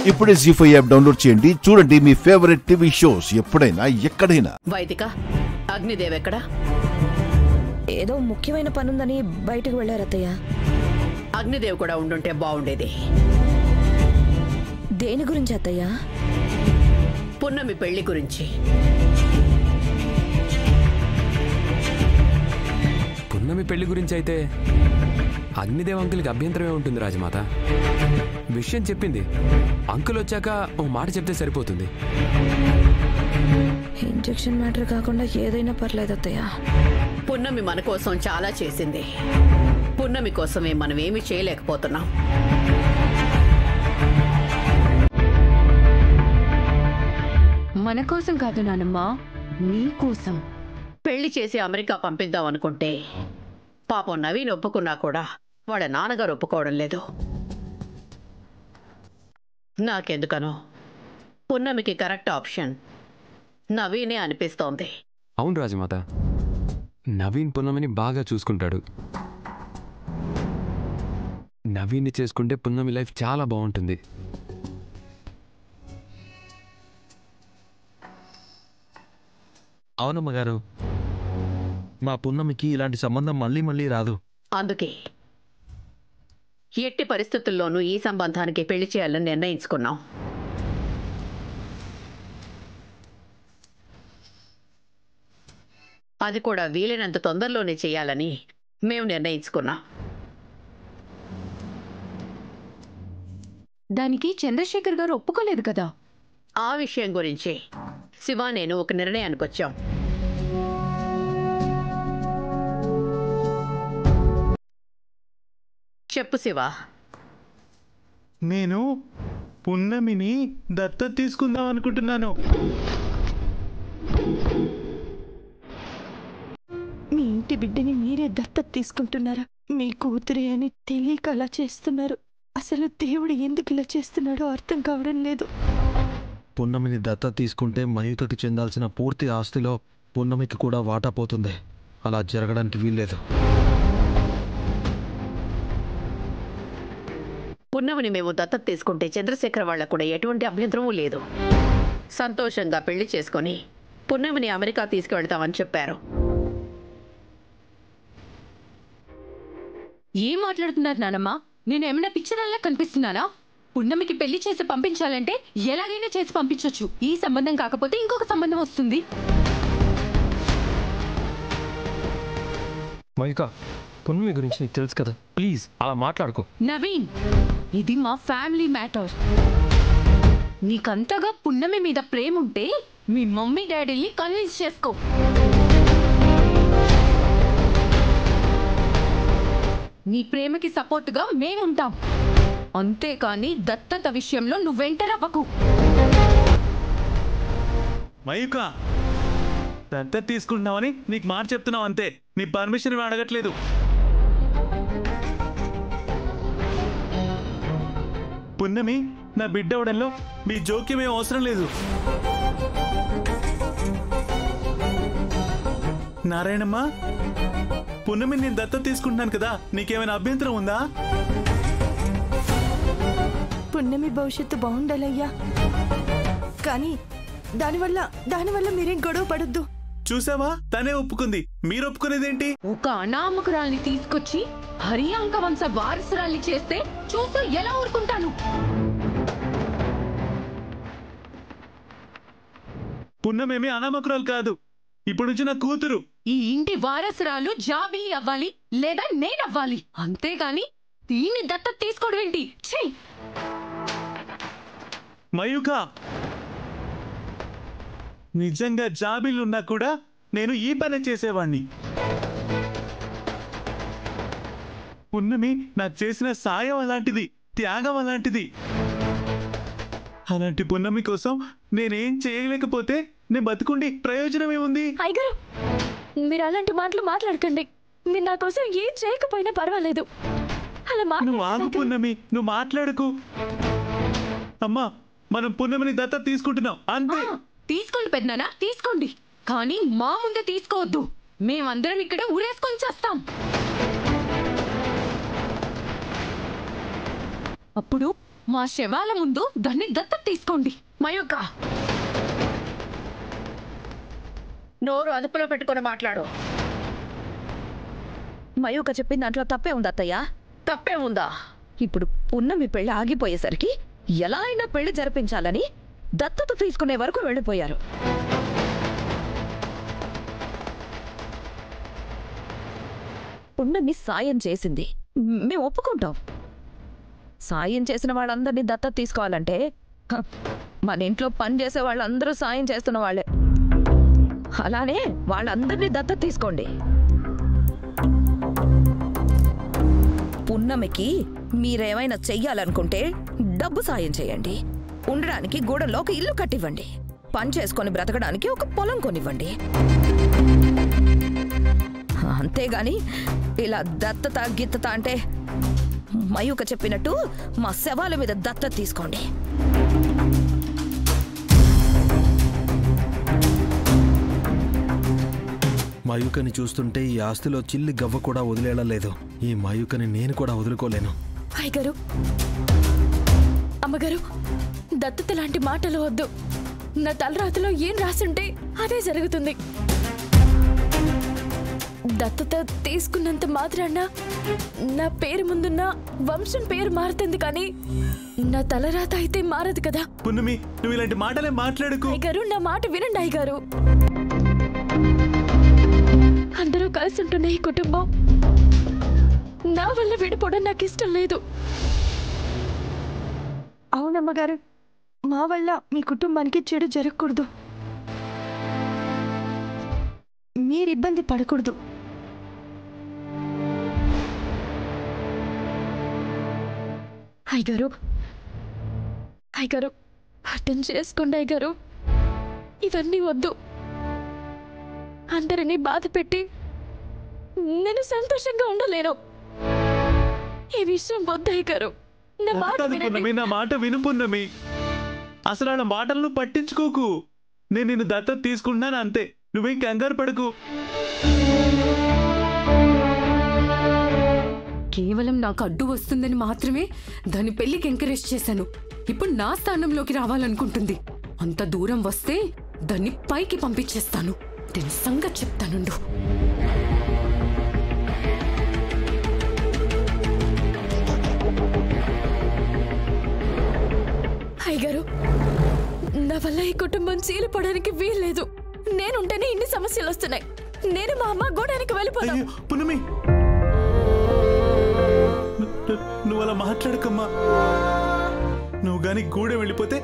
ఇప్పుడే జీ5 app download చేయండి. చూడండి మీ ఫేవరెట్ టీవీ షోస్ ఎప్పుడైనా ఎక్కడైనా. వైదిక, అగ్నిదేవ్ ఎక్కడా? ఏదో ముఖ్యమైన పనుందని బయటకు వెళ్ళారత్తయ్య. అగ్నిదేవ్ కూడా ఉండుంటే బాగుండేది. దేని గురించి అత్తయ్య? పున్నమి పెళ్లి గురించి. పున్నమి పెళ్లి గురించి అయితే అగ్నిదేవ్ అంకుల్కి అభ్యంతరమే ఉంటుంది రాజమాత. విషయం చెప్పింది, అంకుల్ వచ్చాక ఓ మాట చెప్తే సరిపోతుంది. ఇంజెక్షన్ మ్యాటర్ కాకుండా ఏదైనా పర్లేదు అత్తయ్య. పున్నమి మన కోసం చాలా చేసింది. పున్నమి కోసమే మనం ఏమీ చేయలేకపోతున్నాం. మన కోసం కాదు నానమ్మా, నీ కోసం. పెళ్లి చేసి అమెరికా పంపిద్దాం అనుకుంటే పాపం నవీన్ ఒప్పుకున్నా కూడా వాళ్ళ నాన్నగారు ఒప్పుకోవడం లేదు. నాకెందుకనో పున్నమికి కరెక్ట్ ఆప్షన్ నవీనే అనిపిస్తోంది. అవును రాజమాత, నవీన్ పున్నమిని బాగా చూసుకుంటాడు. నవీన్ని చేసుకుంటే పున్నమి లైఫ్ చాలా బాగుంటుంది. అవునమ్మగారు, మా పున్నమికి ఇలాంటి సంబంధం మళ్ళీ మళ్ళీ రాదు. అందుకే ఎట్టి పరిస్థితుల్లోనూ ఈ సంబంధానికి పెళ్లి చేయాలని నిర్ణయించుకున్నాం. అది కూడా వీలైనంత తొందరలోనే చేయాలని మేము నిర్ణయించుకున్నాం. దానికి చంద్రశేఖర్ గారు ఒప్పుకోలేదు కదా. ఆ విషయం గురించి శివ నేను ఒక నిర్ణయానికి వచ్చాం. చెప్పు శివ. నేను పున్నమిని దత్తత తీసుకుందాం అనుకుంటున్నాను. మీ ఇంటి బిడ్డని మీరే దత్తత తీసుకుంటున్నారా? మీ కూతురే అని తెలియక అలా చేస్తున్నారు. అసలు దేవుడు ఎందుకు ఇలా చేస్తున్నాడో అర్థం కావడం లేదు. పున్నమిని దత్తత తీసుకుంటే మయూకకి చెందాల్సిన పూర్తి ఆస్తిలో పున్నమికి కూడా వాటా పోతుంది. అలా జరగడానికి వీల్లేదు. పున్నమిని మేము దత్తత తీసుకుంటే చంద్రశేఖర్ వాళ్ళకు కూడా ఎటువంటి అభ్యంతరమూ లేదు. సంతోషంగా పెళ్లి చేసుకొని పున్నమిని అమెరికా తీసుకువెళ్తామని చెప్పారు. ఏం మాట్లాడుతున్నారు నానమ్మా? నేనేమైనా పిక్చర్లా కనిపిస్తున్నానా? పున్నమికి పెళ్లి చేసి పంపించాలంటే ఎలాగైనా చేసి పంపించవచ్చు. ఈ సంబంధం కాకపోతే ఇంకొక సంబంధం వస్తుంది. మయూక, పున్నమి గురించి నీకు తెలుసు కదా, ప్లీజ్ అలా మాట్లాడుకో. నవీన్, ఇది మా ఫ్యామిలీ మ్యాటర్. నీకంతగా పున్నమి మీద ప్రేమ ఉంటే మీ మమ్మీ డాడీని కన్విన్స్ చేసుకో. నీ ప్రేమకి సపోర్ట్గా మేముంటాం. అంతేకాని దత్తత విషయంలో నువ్వెంటరవ్వకు. మయూక, దత్తత తీసుకుంటున్నావని నీకు మాట చెప్తున్నావు అంతే. నీ పర్మిషన్ అడగట్లేదు. పున్నమి నా బిడ్డ అవడంలో మీ జోక్యమే అవసరం లేదు. నారాయణమ్మ, పున్నమి నేను దత్తత తీసుకుంటున్నాను కదా, నీకేమైనా అభ్యంతరం ఉందా? పున్నమి భవిష్యత్తు బాగుండాలయ్యా, కానీ దానివల్ల మీరేం గొడవ పడొద్దు. చూసావా, తనే ఒప్పుకుంది. మీరు ఒప్పుకునేదేంటి? ఒక అనామకురాల్ని తీసుకొచ్చి హరియాంక వంశ వారసురాల్ని చేస్తే చూస్తూ ఎలా ఊరుకుంటాను? పున్నమేమి అనామకురాలు కాదు. ఇప్పుడు నుంచి నా కూతురు. ఈ ఇంటి వారసురాలు జాబిలి అవ్వాలి, లేదా నేనవ్వాలి. అంతేగాని దీన్ని దత్తత తీసుకోవడం ఏంటి? ఛీ! మయూక, నిజంగా జాబిలున్నా కూడా నేను ఈ పని చేసేవాణ్ణి. పున్నమి నాకు చేసిన సాయం అలాంటిది, త్యాగం అలాంటిది. అలాంటి పున్నమి కోసం నేనేం చేయలేకపోతే నేను బతుకుండి ప్రయోజనం ఏముంది? అయ్యగారు, మీరు అలాంటి మాటలు మాట్లాడకండి. మీరు నా కోసం ఏం చేయకపోయినా పర్వాలేదు. అలా నువ్వు ఆగు పున్నమి, నువ్వు మాట్లాడకు. అమ్మా, మనం పున్నమిని దత్తత తీసుకుంటున్నాం అంతే. తీసుకోండి పెద్దనాన్న, తీసుకోండి. కానీ మా ముందే తీసుకోవద్దు. మేమందరం ఇక్కడ ఊరేసుకొని చేస్తాం. అప్పుడు మా శవాల ముందు దాన్ని దత్తత తీసుకోండి. మయూక, నోరు అదుపులో పెట్టుకొని మాట్లాడు. మయూక చెప్పిన దాంట్లో తప్పే ఉంది అత్తయ్య. తప్పే ఉందా? ఇప్పుడు పున్నమి పెళ్లి ఆగిపోయేసరికి ఎలా అయినా పెళ్లి జరిపించాలని దత్తత తీసుకునే వరకు వెళ్ళిపోయారు. పున్నమి సాయం చేసింది, మేము ఒప్పుకుంటాం. సాయం చేసిన వాళ్ళందరినీ దత్తత తీసుకోవాలంటే మన ఇంట్లో పని చేసే వాళ్ళందరూ సాయం చేస్తున్న వాళ్ళే. అలానే వాళ్ళందరినీ దత్తత తీసుకోండి. పున్నమికి మీరేమైనా చెయ్యాలనుకుంటే డబ్బు సాయం చేయండి. ఉండడానికి గూడెంలో ఒక ఇల్లు కట్టివ్వండి. పని చేసుకొని బ్రతకడానికి ఒక పొలం కొనివ్వండి. అంతేగాని ఇలా దత్తత గిత్తత అంటే మయూక చెప్పినట్టు మా శవాల మీద దత్తత తీసుకోండి. మయూకని చూస్తుంటే ఈ ఆస్తిలో చిల్లి గవ్వ కూడా వదిలేలా లేదు. ఈ మయూకని నేను కూడా వదులుకోలేను. అయ్యగారు, అమ్మగారు, దత్తత లాంటి మాటలు వద్దు. నా తలరాతలో ఏం రాసుంటే అదే జరుగుతుంది. దత్తత తీసుకున్నంత మాత్రాన నా పేరు ముందున్న వంశం పేరు మారుతుంది, కానీ నా తలరాత అయితే మారదు కదా. పున్నమి, నువ్వు ఇలాంటి మాటలే మాట్లాడుకో. అయ్యగారు, నా మాట వినండి అయ్యగారు. అందరూ కలిసి ఉంటున్న ఈ కుటుంబం నా వల్ల విడిపోవడం నాకు ఇష్టం లేదు. అవునమ్మగారు, మా వల్ల మీ కుటుంబానికి చెడు జరగకూడదు. మీరు ఇబ్బంది పడకూడదు. అయ్యగారు, అయ్యగారు, అర్థం చేసుకోండి అయ్యగారు. ఇవన్నీ వద్దు. అందరినీ బాధ పెట్టి నేను సంతోషంగా ఉండలేను. ఈ విషయం వద్దయ్యగారు. నా మాట విను పున్నమి. అసలు ఆ మాటలను పట్టించుకోకు. నేను నిన్ను దత్తత తీసుకుంటున్నాను అంతే. నువ్వేం కంగారు పడకు. కేవలం నాకు అడ్డు వస్తుందని మాత్రమే దాని పెళ్లికి ఎంకరేజ్ చేశాను. ఇప్పుడు నా స్థానంలోకి రావాలనుకుంటుంది. అంత దూరం వస్తే దాన్ని పైకి పంపించేస్తాను. దీని సంగతి చెప్తానుండు. అయ్యగారు, నా వల్ల ఈ కుటుంబం చీలిపోవడానికి వీల్లేదు. నేనుంటేనే ఇన్ని సమస్యలు వస్తున్నాయి. నేను మా అమ్మ గూడానికి వెళ్ళిపోతాను. పున్నమి, నువ్వు అలా మాట్లాడకమ్మా. నువ్వు గాని గూడెం వెళ్ళిపోతే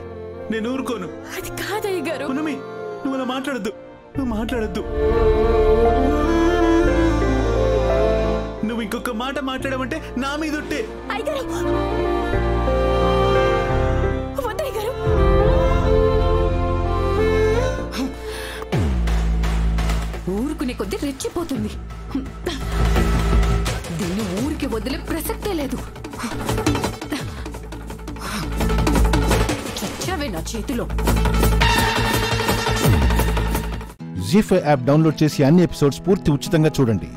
నేను ఊరుకోను. అది కాదయ్య గారు. పున్నమి, నువ్వు అలా మాట్లాడద్దు. నువ్వు మాట్లాడద్దు. నువ్వు ఇంకొక మాట మాట్లాడమంటే నా మీద ఉంటే. ఊరుకునే కొద్దీ రెచ్చిపోతుంది. దీన్ని ఊరికి వదిలే ప్రసక్తే లేదు. చచ్చావే నా చేతిలో. జీ5 యాప్ డౌన్లోడ్ చేసి అన్ని ఎపిసోడ్స్ పూర్తి ఉచితంగా చూడండి.